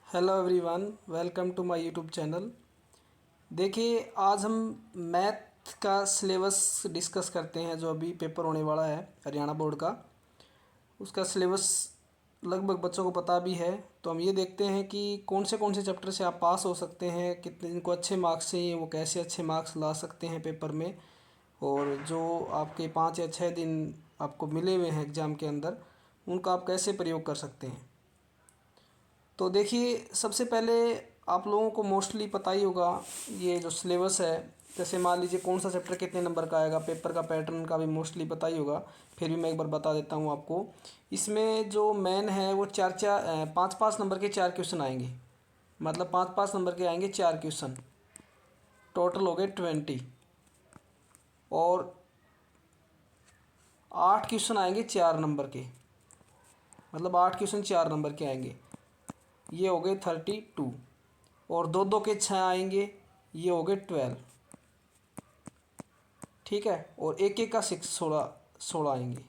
Hello everyone, welcome to my YouTube channel. देखिए, आज हम मैथ का सिलेबस डिस्कस करते हैं। जो अभी पेपर होने वाला है हरियाणा बोर्ड का, उसका सिलेबस लगभग बच्चों को पता भी है। तो हम ये देखते हैं कि कौन से चैप्टर से आप पास हो सकते हैं, कितने जिनको अच्छे मार्क्स चाहिए वो कैसे अच्छे मार्क्स ला सकते हैं पेपर में, और जो आपके 5 या 6 दिन आपको मिले हुए हैं एग्ज़ाम के अंदर, उनका आप कैसे प्रयोग कर सकते हैं। तो देखिए, सबसे पहले आप लोगों को मोस्टली पता ही होगा ये जो सिलेबस है। जैसे मान लीजिए कौन सा चैप्टर कितने नंबर का आएगा, पेपर का पैटर्न का भी मोस्टली पता ही होगा। फिर भी मैं एक बार बता देता हूँ आपको। इसमें जो मेन है वो चार चार 5-5 नंबर के 4 क्वेश्चन आएंगे। मतलब 5-5 नंबर के आएंगे 4 क्वेश्चन। टोटल हो गए 20। और 8 क्वेश्चन आएंगे 4 नंबर के। मतलब 8 क्वेश्चन 4 नंबर के आएंगे। ये हो गए 32। और दो दो के 6 आएंगे, ये हो गए 12। ठीक है। और एक एक का 16 आएंगे।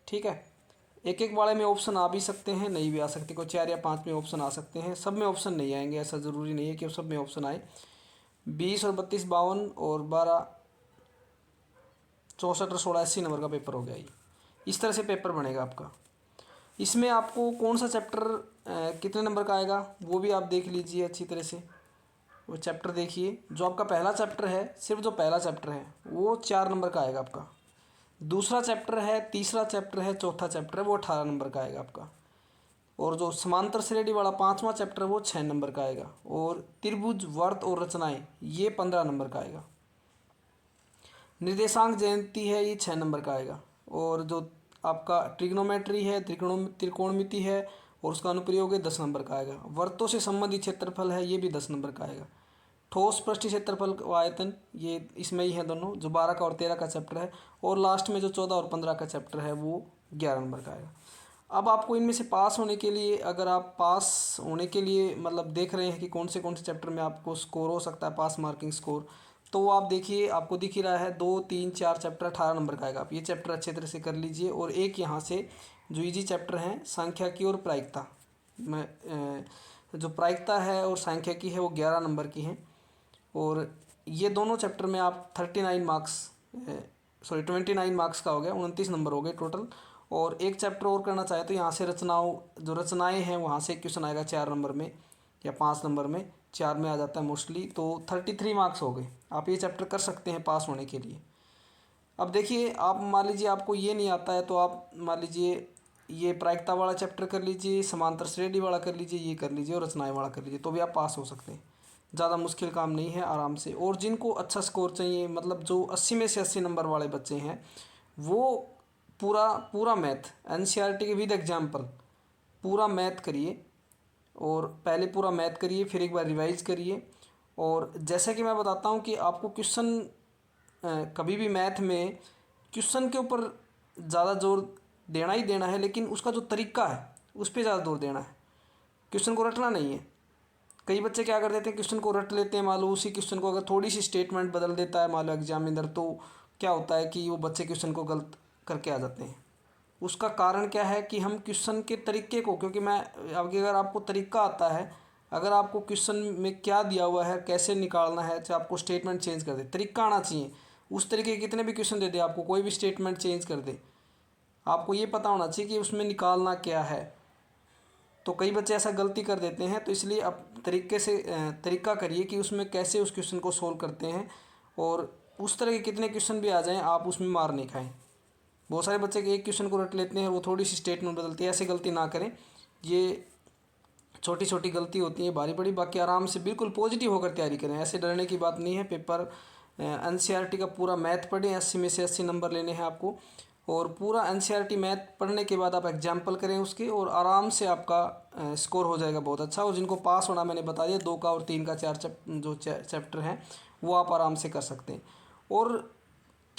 ठीक है। एक एक वाले में ऑप्शन आ भी सकते हैं, नहीं भी आ सकते। कोई 4 या 5 में ऑप्शन आ सकते हैं, सब में ऑप्शन नहीं आएंगे। ऐसा ज़रूरी नहीं है कि सब में ऑप्शन आए। 20 और 32 52 और 12 64 और 16 80 नंबर का पेपर हो गया ये। इस तरह से पेपर बनेगा आपका। इसमें आपको कौन सा चैप्टर कितने नंबर का आएगा वो भी आप देख लीजिए अच्छी तरह से। वो चैप्टर देखिए, जो आपका पहला चैप्टर है, सिर्फ जो पहला चैप्टर है वो 4 नंबर का आएगा आपका। दूसरा चैप्टर है, तीसरा चैप्टर है, चौथा चैप्टर है, वो 18 नंबर का आएगा आपका। और जो समांतर श्रेणी वाला 5वां चैप्टर है वो 6 नंबर का आएगा। और त्रिभुज, वर्त और रचनाएं, ये 15 नंबर का आएगा। निर्देशांक जयंती है, ये 6 नंबर का आएगा। और जो आपका ट्रिग्नोमेट्री है, त्रिकोणमिति है और उसका अनुप्रयोग है, 10 नंबर का आएगा। वर्तों से संबंधित क्षेत्रफल है, ये भी 10 नंबर का आएगा। ठोस पृष्ठ क्षेत्रफल व आयतन, ये इसमें ही है दोनों, जो 12 का और 13 का चैप्टर है। और लास्ट में जो 14 और 15 का चैप्टर है वो 11 नंबर का आएगा। अब आपको इनमें से पास होने के लिए, अगर आप पास होने के लिए मतलब देख रहे हैं कि कौन से चैप्टर में आपको स्कोर हो सकता है, पास मार्किंग स्कोर, तो वो आप देखिए, आपको दिख ही रहा है 2 3 4 चैप्टर 18 नंबर का आएगा। आप ये चैप्टर अच्छे तरह से कर लीजिए। और एक यहाँ से जो इजी चैप्टर हैं, सांख्यिकी और प्रायिकता में, जो प्रायिकता है और सांख्यिकी है वो 11 नंबर की हैं। और ये दोनों चैप्टर में आप 29 मार्क्स का हो गया, 29 नंबर हो गए टोटल। और एक चैप्टर और करना चाहे तो यहाँ से जो रचनाएं हैं वहाँ से एक क्वेश्चन आएगा 4 नंबर में या 5 नंबर में, 4 में आ जाता है मोस्टली। तो 33 मार्क्स हो गए। आप ये चैप्टर कर सकते हैं पास होने के लिए। अब देखिए, आप मान लीजिए आपको ये नहीं आता है, तो आप मान लीजिए ये प्रायिकता वाला चैप्टर कर लीजिए, समांतर श्रेणी वाला कर लीजिए, ये कर लीजिए और रचनाएं वाला कर लीजिए, तो भी आप पास हो सकते हैं। ज़्यादा मुश्किल काम नहीं है, आराम से। और जिनको अच्छा स्कोर चाहिए, मतलब जो 80 में से 80 नंबर वाले बच्चे हैं, वो पूरा पूरा मैथ एनसीईआरटी के विद एग्जाम्पल पूरा मैथ करिए। और पहले पूरा मैथ करिए, फिर एक बार रिवाइज करिए। और जैसे कि मैं बताता हूँ कि आपको क्वेश्चन कभी भी मैथ में क्वेश्चन के ऊपर ज़्यादा जोर देना ही देना है, लेकिन उसका जो तरीका है उस पर ज़्यादा जोर देना है। क्वेश्चन को रटना नहीं है। कई बच्चे क्या कर देते हैं, क्वेश्चन को रट लेते हैं। मान लो उसी क्वेश्चन को अगर थोड़ी सी स्टेटमेंट बदल देता है मान लो एग्जामिनर, तो क्या होता है कि वो बच्चे क्वेश्चन को गलत करके आ जाते हैं। उसका कारण क्या है कि हम क्वेश्चन के तरीके को, क्योंकि मैं अब अगर आपको तरीका आता है, अगर आपको क्वेश्चन में क्या दिया हुआ है, कैसे निकालना है, चाहे आपको स्टेटमेंट चेंज कर दे, तरीका आना चाहिए। उस तरीके के कितने भी क्वेश्चन दे दे, आपको कोई भी स्टेटमेंट चेंज कर दे, आपको ये पता होना चाहिए कि उसमें निकालना क्या है। तो कई बच्चे ऐसा गलती कर देते हैं, तो इसलिए अब तरीका करिए कि उसमें कैसे उस क्वेश्चन को सोल्व करते हैं। और उस तरह के कितने क्वेश्चन भी आ जाएं, आप उसमें मार नहीं खाएं। बहुत सारे बच्चे एक क्वेश्चन को रट लेते हैं, वो थोड़ी सी स्टेटमेंट बदलती है। ऐसे गलती ना करें। ये छोटी छोटी गलती होती है, भारी बड़ी। बाकी आराम से बिल्कुल पॉजिटिव होकर तैयारी करें, ऐसे डरने की बात नहीं है। पेपर एनसीईआरटी का पूरा मैथ पढ़ें, 80 में से 80 नंबर लेने हैं आपको। और पूरा एनसीईआरटी मैथ पढ़ने के बाद आप एग्जाम्पल करें उसके, और आराम से आपका स्कोर हो जाएगा बहुत अच्छा। और जिनको पास होना मैंने बता दिया, 2 का और 3 का 4 जो चैप्टर हैं वो आप आराम से कर सकते हैं। और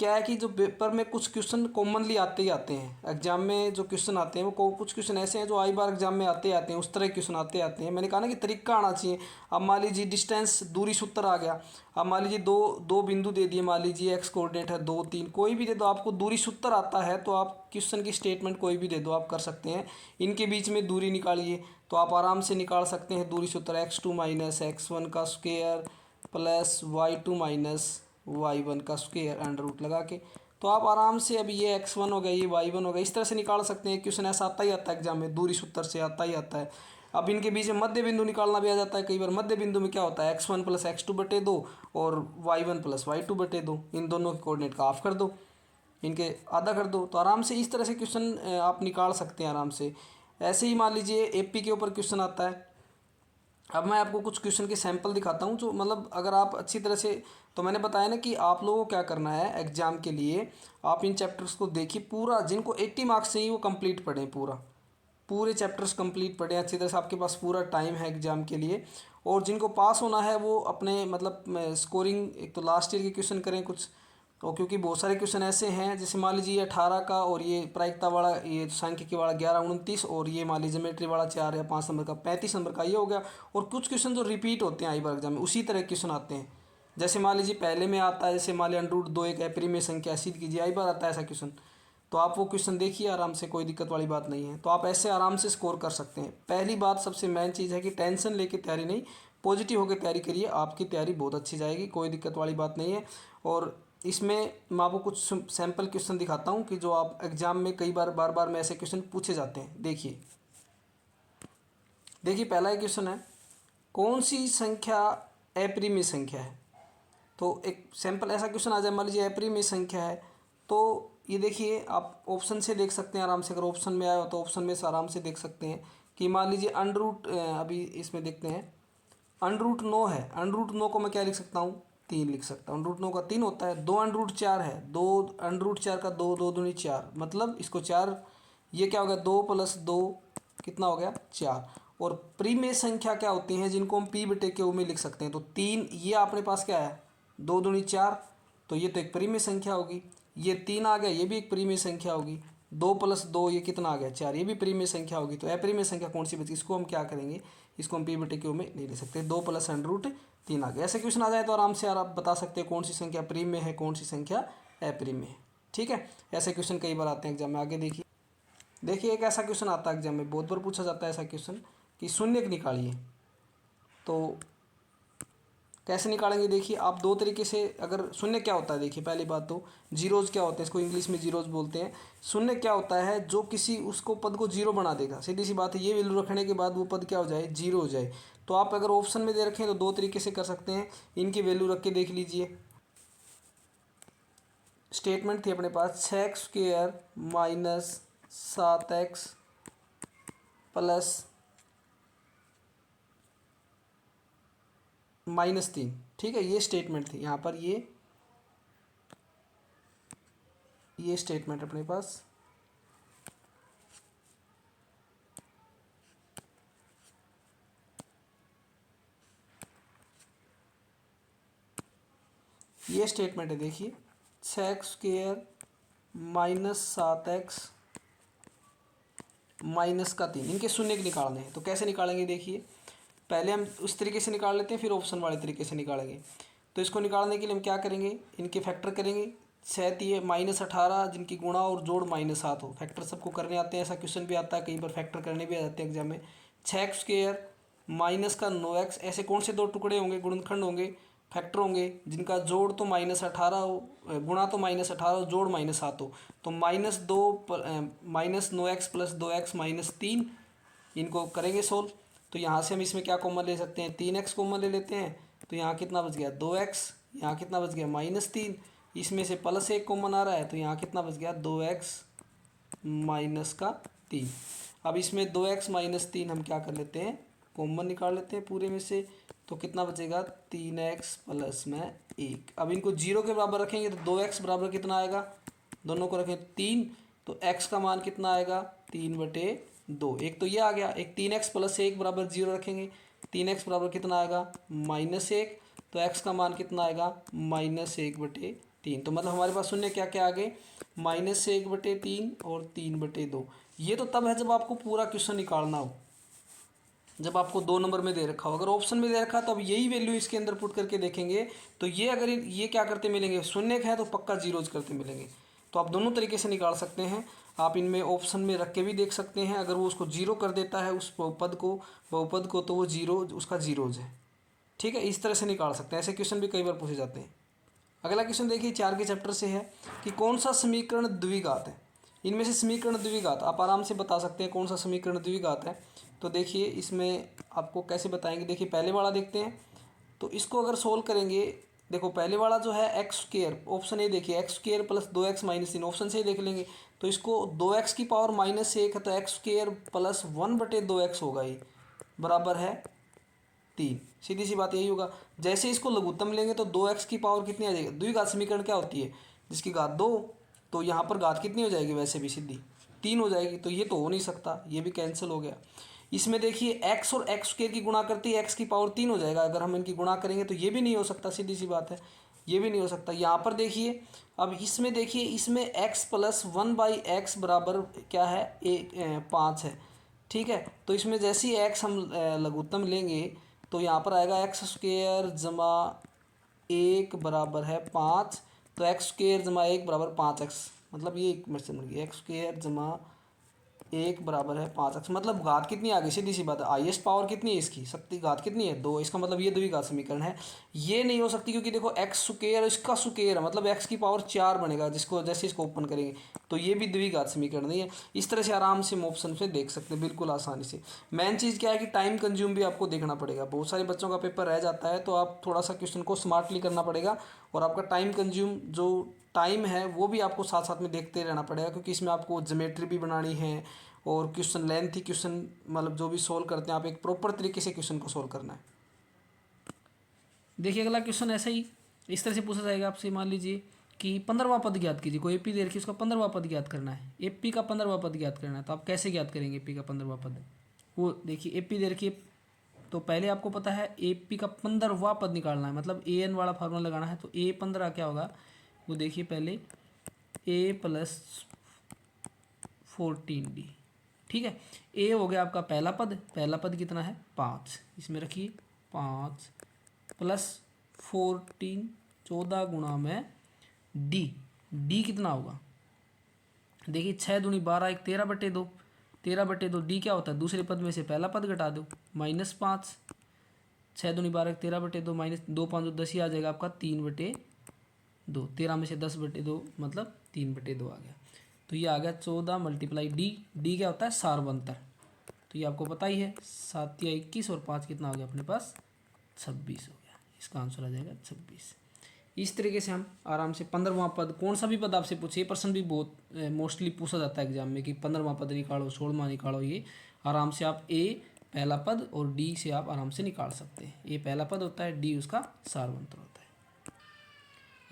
क्या है कि जो पेपर में कुछ क्वेश्चन कॉमनली आते ही आते हैं, एग्जाम में जो क्वेश्चन आते हैं वो कुछ क्वेश्चन ऐसे हैं जो आई बार एग्जाम में आते आते हैं, उस तरह के क्वेश्चन आते आते हैं। मैंने कहा ना कि तरीका आना चाहिए। अब मान लीजिए डिस्टेंस दूरी सूत्र आ गया। अब मान लीजिए दो दो बिंदु दे दिए, मान लीजिए एक्स कोऑर्डिनेट है 2 3, कोई भी दे दो, आपको दूरी सूत्र आता है तो आप क्वेश्चन की स्टेटमेंट कोई भी दे दो, आप कर सकते हैं। इनके बीच में दूरी निकालिए तो आप आराम से निकाल सकते हैं दूरी सूत्र, x2 माइनस x1 का square plus y2 minus y1 का स्क्वायर अंडर रूट लगा के। तो आप आराम से अभी ये x1 हो गया, ये y1 हो गया, इस तरह से निकाल सकते हैं। क्वेश्चन ऐसा आता ही आता है एग्जाम में, दूरी सूत्र से आता ही आता है। अब इनके बीच में मध्य बिंदु निकालना भी आ जाता है कई बार। मध्य बिंदु में क्या होता है, x1 प्लस x2 बटे 2 और y1 प्लस y2 बटे 2, इन दोनों के कोऑर्डिनेट का हाफ कर दो, इनके आधा कर दो। तो आराम से इस तरह से क्वेश्चन आप निकाल सकते हैं आराम से। ऐसे ही मान लीजिए एपी के ऊपर क्वेश्चन आता है। अब मैं आपको कुछ क्वेश्चन के सैंपल दिखाता हूँ जो मतलब अगर आप अच्छी तरह से, तो मैंने बताया ना कि आप लोगों को क्या करना है एग्जाम के लिए, आप इन चैप्टर्स को देखिए पूरा, जिनको 80 मार्क्स चाहिए वो कंप्लीट पढ़ें, पूरे चैप्टर्स कंप्लीट पढ़ें अच्छी तरह से, आपके पास पूरा टाइम है एग्जाम के लिए। और जिनको पास होना है वो अपने मतलब स्कोरिंग एक तो लास्ट ईयर के क्वेश्चन करें कुछ, और क्योंकि बहुत सारे क्वेश्चन ऐसे हैं जैसे मान लीजिए ये 18 का, और ये प्रायिकता वाला, ये सांख्यिकी वाला 11 29, और ये मान लीजिए ज्योमेट्री वाला 4 या 5 नंबर का 35 नंबर का ये हो गया। और कुछ क्वेश्चन जो रिपीट होते हैं आई बार एग्जाम में, उसी तरह क्वेश्चन आते हैं। जैसे मान लीजिए पहले में आता है, जैसे मान लीजिए √2 एक अपरिमेय संख्या सिद्ध कीजिए, आई बार आता है ऐसा क्वेश्चन। तो आप वो क्वेश्चन देखिए आराम से, कोई दिक्कत वाली बात नहीं है। तो आप ऐसे आराम से स्कोर कर सकते हैं। पहली बात सबसे मेन चीज़ है कि टेंशन लेके तैयारी नहीं, पॉजिटिव होकर तैयारी करिए, आपकी तैयारी बहुत अच्छी जाएगी, कोई दिक्कत वाली बात नहीं है। और इसमें मैं आपको कुछ सैम्पल क्वेश्चन दिखाता हूँ कि जो आप एग्जाम में कई बार बार बार में ऐसे क्वेश्चन पूछे जाते हैं। देखिए पहला एक क्वेश्चन है, कौन सी संख्या अपरिमेय संख्या है। तो एक सैंपल ऐसा क्वेश्चन आ जाए, मान लीजिए अपरिमेय संख्या है, तो ये देखिए आप ऑप्शन से देख सकते हैं आराम से, अगर ऑप्शन में आया हो तो ऑप्शन में से आराम से देख सकते हैं कि मान लीजिए अभी इसमें देखते हैं √9 है। √9 को मैं क्या लिख सकता हूँ, 3 लिख सकता हूँ। √9 का 3 होता है। 2 √4 है, 2 √4 का 2, 2 दूनी 4, मतलब इसको 4, ये क्या हो गया 2 + 2 कितना हो गया 4। और परिमेय संख्या क्या होती हैं जिनको हम p बटे q में लिख सकते हैं। तो 3, ये अपने पास क्या है 2 दूनी 4, तो ये तो एक परिमेय संख्या होगी। ये 3 आ गया, ये भी एक परिमेय संख्या होगी। 2 + 2 ये कितना आ गया 4, ये भी परिमेय संख्या होगी। तो अपरिमेय संख्या कौन सी बची, इसको हम क्या करेंगे, इसको हम p बटे q में नहीं ले सकते। 2 + √3 आ गया। ऐसे क्वेश्चन आ जाए तो आराम से यार आप बता सकते हैं कौन सी संख्या परिमेय है, कौन सी संख्या अपरिमेय है। ठीक है, ऐसे क्वेश्चन कई बार आते हैं एग्जाम में। आगे देखिए एक ऐसा क्वेश्चन आता है एग्जाम में, बहुत बार पूछा जाता है ऐसा क्वेश्चन कि शून्यक निकालिए। तो कैसे निकालेंगे, देखिए आप दो तरीके से। अगर शून्य क्या होता है, देखिए पहली बात तो जीरोज क्या होते हैं, इसको इंग्लिश में जीरोज बोलते हैं। शून्य क्या होता है, जो किसी उसको पद को जीरो बना देगा। सीधी सी बात है, ये वैल्यू रखने के बाद वो पद क्या हो जाए, जीरो हो जाए। तो आप अगर ऑप्शन में दे रखें तो दो तरीके से कर सकते हैं, इनकी वैल्यू रख के देख लीजिए। स्टेटमेंट थी अपने पास 6x² माइनस 7x प्लस -3। ठीक है, ये स्टेटमेंट थी यहाँ पर, ये स्टेटमेंट अपने पास। ये स्टेटमेंट है, देखिए 6x² माइनस 7x माइनस का 3, इनके शून्य के निकालने हैं। तो कैसे निकालेंगे, देखिए पहले हम उस तरीके से निकाल लेते हैं, फिर ऑप्शन वाले तरीके से निकालेंगे। तो इसको निकालने के लिए हम क्या करेंगे, इनके फैक्टर करेंगे। 7 ये -18 जिनकी गुणा और जोड़ -7 हो, फैक्टर सबको करने आते हैं, ऐसा क्वेश्चन भी आता है कई बार, फैक्टर करने भी आ जाते हैं एग्जाम में। 6x² माइनस का 9x, ऐसे कौन से दो टुकड़े होंगे, गुणनखंड होंगे, फैक्टर होंगे जिनका जोड़ तो -18 हो, गुणा तो -18 हो, जोड़ -7 हो। तो -9x + 2x -3, इनको करेंगे सोल्व। तो यहाँ से हम इसमें क्या कॉमन ले सकते हैं, 3x कॉमन ले लेते हैं। तो यहाँ कितना बच गया 2x, यहाँ कितना बच गया -3, इसमें से +1 कॉमन आ रहा है, तो यहाँ कितना बच गया 2x माइनस का 3। अब इसमें 2x - 3 हम क्या कर लेते हैं, कॉमन निकाल लेते हैं पूरे में से। तो कितना बचेगा 3x + 1। अब इनको 0 के बराबर रखेंगे तो 2x बराबर कितना आएगा, दोनों को रखें 3, तो x का मान कितना आएगा 3/2। एक तो ये आ गया, एक 3x + 1 बराबर 0 रखेंगे, 3x बराबर कितना आएगा -1, तो x का मान कितना आएगा -1/2। 3। तो मतलब हमारे पास शून्य क्या क्या आ गए, -1/3 और 3/2। ये तो तब है जब आपको पूरा क्वेश्चन निकालना हो, जब आपको 2 नंबर में दे रखा हो। अगर ऑप्शन में दे रखा है तो अब यही वैल्यू इसके अंदर पुट करके देखेंगे तो ये अगर ये क्या करते मिलेंगे, शून्य है तो पक्का जीरोज करते मिलेंगे। तो आप दोनों तरीके से निकाल सकते हैं। आप इनमें ऑप्शन में रख के भी देख सकते हैं, अगर वो उसको जीरो कर देता है उस बहुपद को तो वो जीरो, उसका जीरोज है। ठीक है, इस तरह से निकाल सकते हैं। ऐसे क्वेश्चन भी कई बार पूछे जाते हैं। अगला क्वेश्चन देखिए 4 के चैप्टर से है कि कौन सा समीकरण द्विघात है। इनमें से समीकरण द्विघात आप आराम से बता सकते हैं कौन सा समीकरण द्विघात है। तो देखिए इसमें आपको कैसे बताएंगे, देखिए पहले वाला देखते हैं। तो इसको अगर सोल्व करेंगे, देखो पहले वाला जो है एक्स स्क्र, ऑप्शन ए देखिए x square plus 2x minus 3, option से ही देख लेंगे। तो इसको 2x की पावर -1 है तो एक्स स्क्र प्लस 1/2x होगा, ये बराबर है 3। सीधी सी बात यही होगा। जैसे इसको लघुत्तम लेंगे तो 2x की पावर कितनी आ जाएगी, द्विघात समीकरण क्या होती है, जिसकी घात 2, तो यहाँ पर घात कितनी हो जाएगी, वैसे भी सीधी 3 हो जाएगी। तो ये तो हो नहीं सकता, ये भी कैंसिल हो गया। इसमें देखिए x और एक्स स्क्र की गुणा करती है x की पावर 3 हो जाएगा, अगर हम इनकी गुणा करेंगे तो ये भी नहीं हो सकता, सीधी सी बात है, ये भी नहीं हो सकता। यहाँ पर देखिए, अब इसमें देखिए, इसमें x प्लस 1/x बराबर क्या है, 5 है। ठीक है, तो इसमें जैसे ही x हम लघुत्तम लेंगे तो यहाँ पर आएगा एक्स स्क्र जमा 1 बराबर है 5। तो एक्स स्क्र जमा 1 बराबर 5x, मतलब ये एक मिनट समझ गए, एक्स स्क्र जमा 1 बराबर है 5x, मतलब घात कितनी आ गई, सीधी सी बात है। हाईएस्ट पावर कितनी है इसकी, शक्ति घात कितनी है, 2। इसका मतलब ये द्विघात समीकरण है। ये नहीं हो सकती क्योंकि देखो एक्स स्क्र इसका स्क्र है, मतलब x की पावर 4 बनेगा, जिसको जैसे इसको ओपन करेंगे तो ये भी द्विघात समीकरण नहीं है। इस तरह से आराम से हम ऑप्शन से देख सकते हैं बिल्कुल आसानी से। मेन चीज़ क्या है कि टाइम कंज्यूम भी आपको देखना पड़ेगा। बहुत सारे बच्चों का पेपर रह जाता है तो आप थोड़ा सा क्वेश्चन को स्मार्टली करना पड़ेगा, और आपका टाइम कंज्यूम जो टाइम है वो भी आपको साथ साथ में देखते रहना पड़ेगा, क्योंकि इसमें आपको ज्योमेट्री भी बनानी है और क्वेश्चन लेंथी क्वेश्चन, मतलब जो भी सोल्व करते हैं आप एक प्रॉपर तरीके से क्वेश्चन को सोल्व करना है। देखिए अगला क्वेश्चन ऐसा ही इस तरह से पूछा जाएगा आपसे, मान लीजिए कि 15वां पद ज्ञात कीजिए। कोई एपी दे रखी है, उसका 15वां पद ज्ञात करना है। एपी का 15वां पद ज्ञात करना है, तो आप कैसे ज्ञात करेंगे एपी का 15वां पद। वो देखिए एपी दे रखी है, तो पहले आपको पता है एपी का 15वां पद निकालना है, मतलब an वाला फार्मूला लगाना है। तो a15 क्या होगा, वो देखिए पहले a प्लस 14d। ठीक है, ए हो गया आपका पहला पद, पहला पद कितना है 5, इसमें रखिए 5 प्लस 14, 14 गुणा में डी, डी कितना होगा, देखिए 6 दूनी 12, एक 13/2, 13/2। डी क्या होता है, दूसरे पद में से पहला पद घटा दो, -5, 6 दूनी 12, 13/2, माइनस 2 5 10 ही आ जाएगा आपका 3/2, 13 में से 10/2 मतलब 3/2 आ गया। तो ये आ गया 14 मल्टीप्लाई डी, डी क्या होता है सार्वंतर, तो ये आपको पता ही है, 7 या 21 और 5 कितना हो गया अपने पास 26 हो गया। इसका आंसर आ जाएगा 26। इस तरीके से हम आराम से 15वां पद, कौन सा भी पद आपसे पूछे, प्रश्न भी बहुत मोस्टली पूछा जाता है एग्जाम में कि 15वां पद निकालो, 16वां निकालो। ये आराम से आप ए पहला पद और डी से आप आराम से निकाल सकते हैं। ए पहला पद होता है, डी उसका सार्वंतर होता है।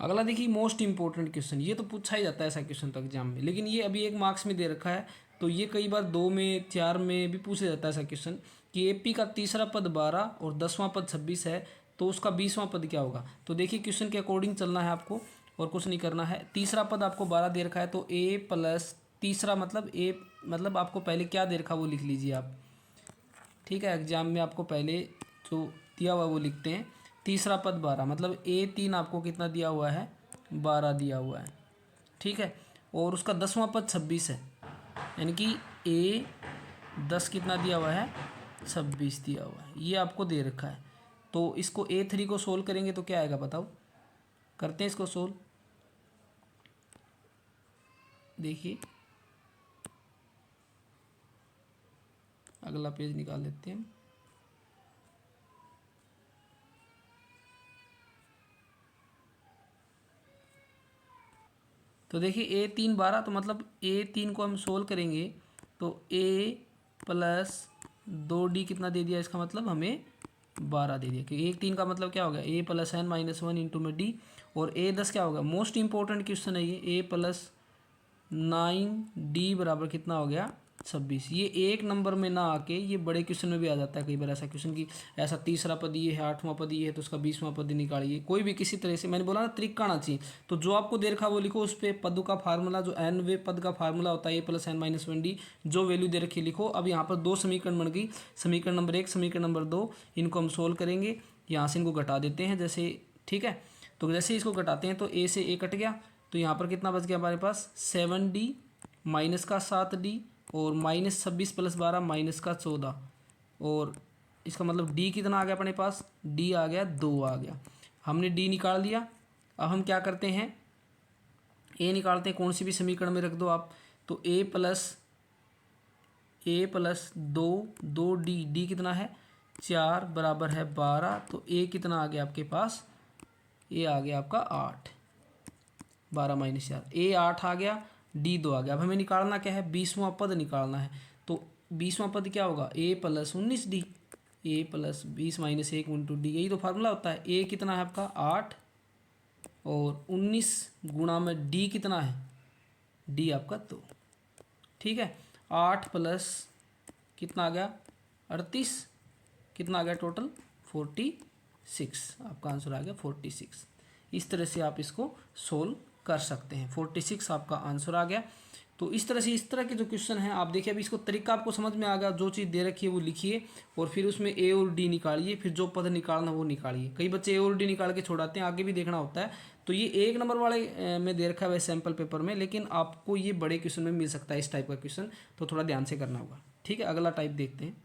अगला देखिए मोस्ट इंपॉर्टेंट क्वेश्चन, ये तो पूछा ही जाता है ऐसा क्वेश्चन तो एग्जाम में, लेकिन ये अभी 1 मार्क्स में दे रखा है, तो ये कई बार 2 में 4 में भी पूछा जाता है ऐसा क्वेश्चन कि एपी का तीसरा पद 12 और 10वां पद 26 है, तो उसका 20वां पद क्या होगा। तो देखिए क्वेश्चन के अकॉर्डिंग चलना है आपको और कुछ नहीं करना है। तीसरा पद आपको 12 दे रखा है, तो ए प्लस तीसरा मतलब ए, मतलब आपको पहले क्या दे रखा वो लिख लीजिए आप। ठीक है, एग्जाम में आपको पहले जो दिया हुआ वो लिखते हैं। तीसरा पद 12 मतलब A3 आपको कितना दिया हुआ है 12 दिया हुआ है। ठीक है, और उसका 10वां पद 26 है, यानी कि A10 कितना दिया हुआ है 26 दिया हुआ है, ये आपको दे रखा है। तो इसको A3 को सोल्व करेंगे तो क्या आएगा बताओ, करते हैं इसको सोल्व। देखिए अगला पेज निकाल लेते हैं। तो देखिए A3 12, तो मतलब A3 को हम सोल्व करेंगे तो A प्लस 2D कितना दे दिया, इसका मतलब हमें 12 दे दिया, क्योंकि 1 3 का मतलब क्या होगा A plus n minus 1 into में D, और A10 क्या होगा, मोस्ट इंपॉर्टेंट क्वेश्चन है ये, A प्लस 9D बराबर कितना हो गया 26। ये एक नंबर में ना आके ये बड़े क्वेश्चन में भी आ जाता है कई बार ऐसा क्वेश्चन की ऐसा तीसरा पद ये है, 8वां पद ये है, तो उसका 20वां पद निकालिए। कोई भी किसी तरह से, मैंने बोला ना तरीका आना चाहिए। तो जो आपको दे रखा वो लिखो, उस पर पदों का फार्मूला, जो एन वे पद का फार्मूला होता है a+n-1d, जो वैल्यू दे रखी लिखो। अब यहाँ पर दो समीकरण बन गई, समीकरण नंबर 1, समीकरण नंबर 2, इनको हम सोल्व करेंगे। यहाँ से इनको घटा देते हैं जैसे, ठीक है। तो जैसे इसको घटाते हैं तो a से a कट गया, तो यहाँ पर कितना बच गया हमारे पास 7d माइनस का 7d और -26 + 12 -14, और इसका मतलब d कितना आ गया अपने पास, d आ गया 2 आ गया। हमने d निकाल दिया। अब हम क्या करते हैं, a निकालते हैं, कौन सी भी समीकरण में रख दो आप। तो a + 2d कितना है 4 बराबर है 12। तो a कितना आ गया आपके पास, a आ गया आपका 8, 12 - 4, a 8 आ गया, d 2 आ गया। अब हमें निकालना क्या है, 20वां पद निकालना है। तो 20वां पद क्या होगा, a + 19d, a + 20 - 1 × d, यही तो फार्मूला होता है। a कितना है आपका 8 और 19 गुणा में d कितना है, d आपका 2, ठीक है। 8 प्लस कितना आ गया 38, कितना आ गया टोटल 46, आपका आंसर आ गया 46। इस तरह से आप इसको सोल्व कर सकते हैं। 46 आपका आंसर आ गया। तो इस तरह से, इस तरह के जो क्वेश्चन हैं आप देखिए, अभी इसको तरीका आपको समझ में आ गया। जो चीज़ दे रखी है वो लिखिए और फिर उसमें a और d निकालिए, फिर जो पद निकालना वो निकालिए। कई बच्चे a और d निकाल के छोड़ाते हैं, आगे भी देखना होता है। तो ये 1 नंबर वाले में दे रखा है वैसे सैम्पल पेपर में, लेकिन आपको ये बड़े क्वेश्चन में मिल सकता है इस टाइप का क्वेश्चन, तो थोड़ा ध्यान से करना होगा, ठीक है। अगला टाइप देखते हैं।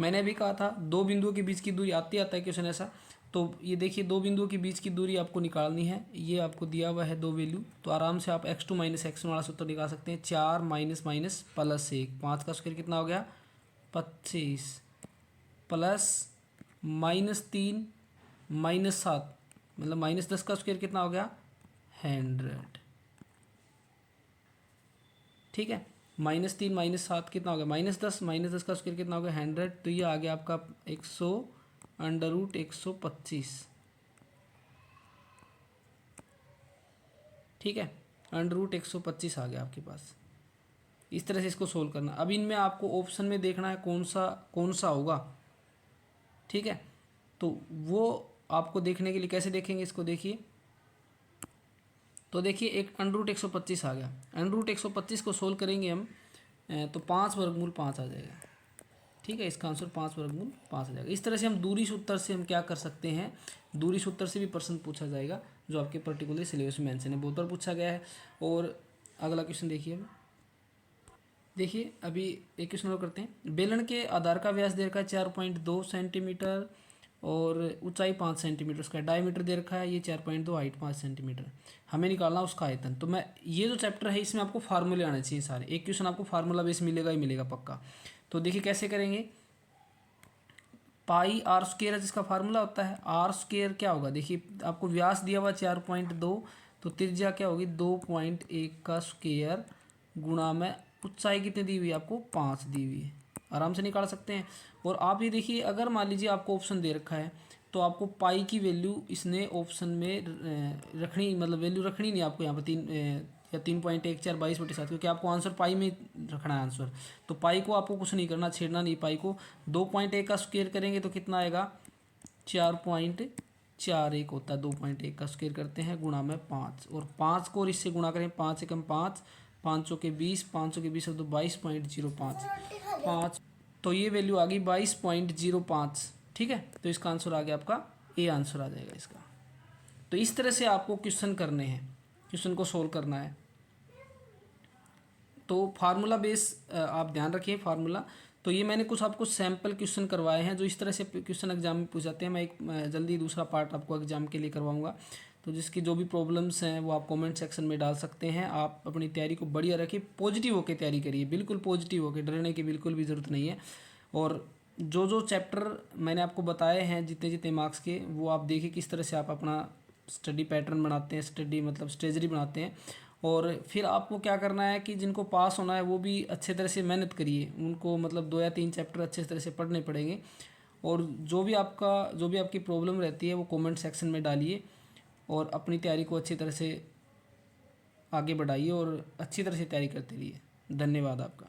मैंने अभी कहा था 2 बिंदुओं के बीच की दूरी, आता है क्वेश्चन ऐसा। तो ये देखिए 2 बिंदुओं के बीच की दूरी आपको निकालनी है। ये आपको दिया हुआ है 2 वैल्यू, तो आराम से आप x2 - x1 वाला सूत्र निकाल सकते हैं। 4 माइनस माइनस प्लस 1, 5 का स्क्वायर कितना हो गया 25, प्लस -3 -7 मतलब -10 का स्क्वायर कितना हो गया 100, ठीक है। -3 -7 कितना हो गया -10, -10 का स्क्वायर कितना हो गया 100, तो ये आ गया आपका 100√125, ठीक है। √125 आ गया आपके पास। इस तरह से इसको सोल्व करना। अब इनमें आपको ऑप्शन में देखना है कौन सा होगा, ठीक है। तो वो आपको देखने के लिए कैसे देखेंगे इसको, देखिए। तो देखिए एक √125 आ गया, √125 को सोल्व करेंगे हम तो 5√5 आ जाएगा, ठीक है। इसका आंसर 5√5 आ जाएगा। इस तरह से हम दूरी सूत्र से हम क्या कर सकते हैं, दूरी सूत्र से भी प्रश्न पूछा जाएगा, जो आपके पर्टिकुलर सिलेबस में मेंशन है, बहुत बार पूछा गया है। और अगला क्वेश्चन देखिए, देखिए अभी एक क्वेश्चन और करते हैं। बेलन के आधार का व्यास दे रखा है 4.2 सेंटीमीटर और ऊंचाई 5 सेंटीमीटर, उसका डायमीटर दे रखा है ये 4.2, हाइट 5 सेंटीमीटर। हमें निकालना उसका आयतन। तो मैं ये जो चैप्टर है इसमें आपको फार्मूले आने चाहिए सारे, एक क्वेश्चन आपको फार्मूला बेस मिलेगा ही मिलेगा पक्का। तो देखिए कैसे करेंगे, पाई r² है जिसका फार्मूला होता है। r² क्या होगा, देखिए आपको व्यास दिया हुआ 4.2, तो त्रिज्या क्या होगी 2.1 का स्क्वायर गुणा में ऊंचाई कितनी दी हुई है आपको 5 दी हुई है, आराम से निकाल सकते हैं। और आप ये देखिए अगर मान लीजिए आपको ऑप्शन दे रखा है तो आपको पाई की वैल्यू इसने ऑप्शन में रखनी, मतलब वैल्यू रखनी नहीं आपको यहाँ पर 3.14 22/7, क्योंकि आपको आंसर पाई में रखना है आंसर। तो पाई को आपको कुछ नहीं करना, छेड़ना नहीं पाई को। 2.1 का स्क्वायर करेंगे तो कितना आएगा 4.41 होता है। 2.1 का स्क्वायर करते हैं गुणा में 5, और 5 को और इससे गुणा करें, 5 एकम 5, 5 चौके 20, 5 चौके 20 तो 22.05, तो ये वैल्यू आ गई 22.05, ठीक है। तो इसका आंसर आ गया आपका ए आंसर आ जाएगा इसका। तो इस तरह से आपको क्वेश्चन करने हैं, क्वेश्चन को सोल्व करना है। तो फार्मूला बेस आप ध्यान रखिए फार्मूला। तो ये मैंने कुछ आपको सैम्पल क्वेश्चन करवाए हैं जो इस तरह से क्वेश्चन एग्जाम में पूछ जाते हैं। मैं एक जल्दी दूसरा पार्ट आपको एग्जाम के लिए करवाऊंगा। तो जिसकी जो भी प्रॉब्लम्स हैं वो आप कमेंट सेक्शन में डाल सकते हैं। आप अपनी तैयारी को बढ़िया रखिए, पॉजिटिव होकर तैयारी करिए, बिल्कुल पॉजिटिव होकर, डरने की बिल्कुल भी ज़रूरत नहीं है। और जो चैप्टर मैंने आपको बताए हैं जितने जितने मार्क्स के, वो आप देखिए किस तरह से आप अपना स्टडी पैटर्न बनाते हैं, स्टडी मतलब स्ट्रेटजी बनाते हैं। और फिर आपको क्या करना है कि जिनको पास होना है वो भी अच्छे तरह से मेहनत करिए, उनको मतलब 2 या 3 चैप्टर अच्छे तरह से पढ़ने पड़ेंगे। और जो भी आपकी प्रॉब्लम रहती है वो कमेंट सेक्शन में डालिए और अपनी तैयारी को अच्छी तरह से आगे बढ़ाइए और अच्छी तरह से तैयारी करते रहिए। धन्यवाद आपका।